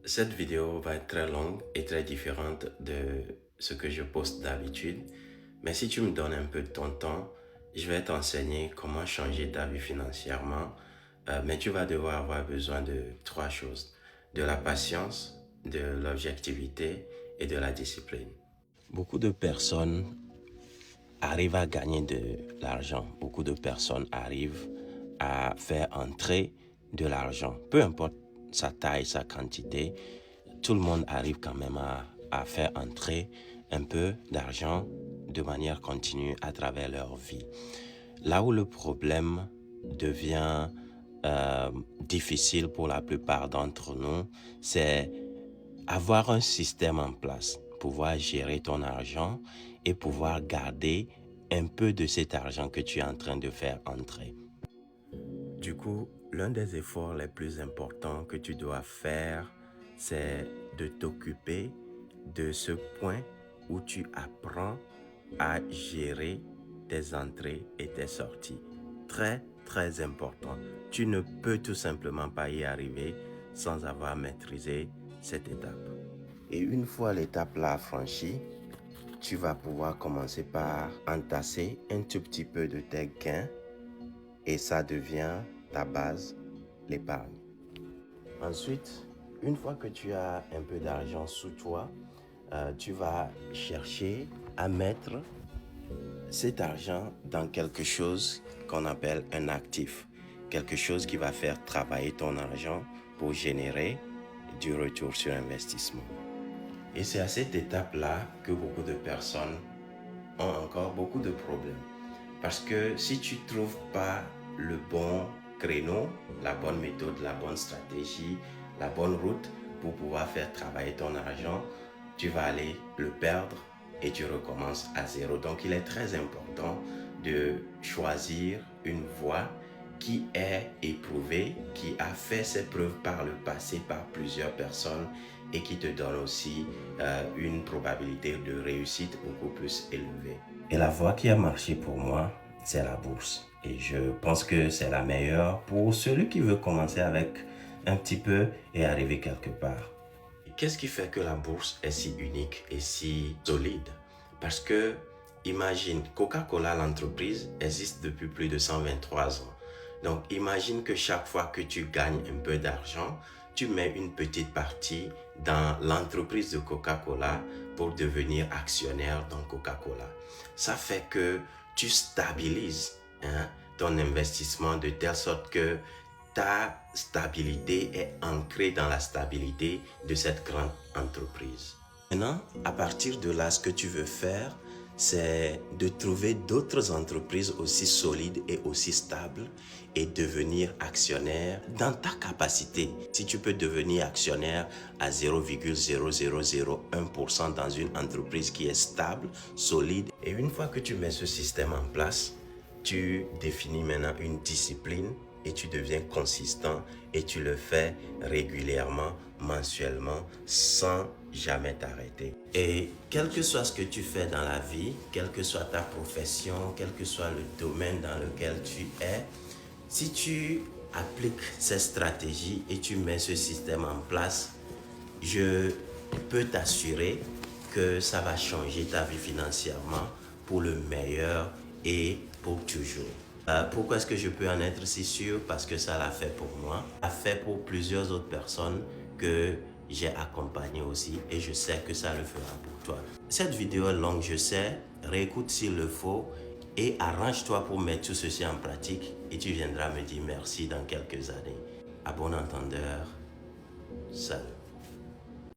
Cette vidéo va être très longue et très différente de ce que je poste d'habitude. Mais si tu me donnes un peu de ton temps, je vais t'enseigner comment changer ta vie financièrement. Mais tu vas devoir avoir besoin de trois choses. De la patience, de l'objectivité et de la discipline. Beaucoup de personnes arrivent à gagner de l'argent. Beaucoup de personnes arrivent à faire entrer de l'argent. Peu importe sa taille, sa quantité, tout le monde arrive quand même à faire entrer un peu d'argent de manière continue à travers leur vie. Là où le problème devient difficile pour la plupart d'entre nous, c'est avoir un système en place, pouvoir gérer ton argent et pouvoir garder un peu de cet argent que tu es en train de faire entrer. Du coup, l'un des efforts les plus importants que tu dois faire, c'est de t'occuper de ce point où tu apprends à gérer tes entrées et tes sorties. Très, très important. Tu ne peux tout simplement pas y arriver sans avoir maîtrisé cette étape. Et une fois l'étape là franchie, tu vas pouvoir commencer par entasser un tout petit peu de tes gains et ça devient ta base, l'épargne. Ensuite, une fois que tu as un peu d'argent sous toi, tu vas chercher à mettre cet argent dans quelque chose qu'on appelle un actif. Quelque chose qui va faire travailler ton argent pour générer du retour sur investissement. Et c'est à cette étape-là que beaucoup de personnes ont encore beaucoup de problèmes. Parce que si tu ne trouves pas le bon créneau, la bonne méthode, la bonne stratégie, la bonne route pour pouvoir faire travailler ton argent, tu vas aller le perdre et tu recommences à zéro. Donc il est très important de choisir une voie qui est éprouvée, qui a fait ses preuves par le passé par plusieurs personnes et qui te donne aussi une probabilité de réussite beaucoup plus élevée. Et la voie qui a marché pour moi, c'est la bourse. Et je pense que c'est la meilleure pour celui qui veut commencer avec un petit peu et arriver quelque part. Qu'est-ce qui fait que la bourse est si unique et si solide? Parce que, imagine, Coca-Cola, l'entreprise, existe depuis plus de 123 ans. Donc, imagine que chaque fois que tu gagnes un peu d'argent, tu mets une petite partie dans l'entreprise de Coca-Cola pour devenir actionnaire dans Coca-Cola. Ça fait que tu stabilises ton investissement de telle sorte que ta stabilité est ancrée dans la stabilité de cette grande entreprise. Maintenant, à partir de là, ce que tu veux faire, c'est de trouver d'autres entreprises aussi solides et aussi stables et devenir actionnaire dans ta capacité. Si tu peux devenir actionnaire à 0,0001% dans une entreprise qui est stable, solide, et une fois que tu mets ce système en place, tu définis maintenant une discipline et tu deviens consistant et tu le fais régulièrement, mensuellement, sans jamais t'arrêter. Et quel que soit ce que tu fais dans la vie, quelle que soit ta profession, quel que soit le domaine dans lequel tu es, si tu appliques cette stratégie et tu mets ce système en place, je peux t'assurer que ça va changer ta vie financièrement pour le meilleur et pour toujours. Pourquoi est-ce que je peux en être si sûr? Parce que ça l'a fait pour moi, ça l'a fait pour plusieurs autres personnes que j'ai accompagnées aussi et je sais que ça le fera pour toi. Cette vidéo est longue, je sais, réécoute s'il le faut et arrange-toi pour mettre tout ceci en pratique et tu viendras me dire merci dans quelques années. À bon entendeur, salut.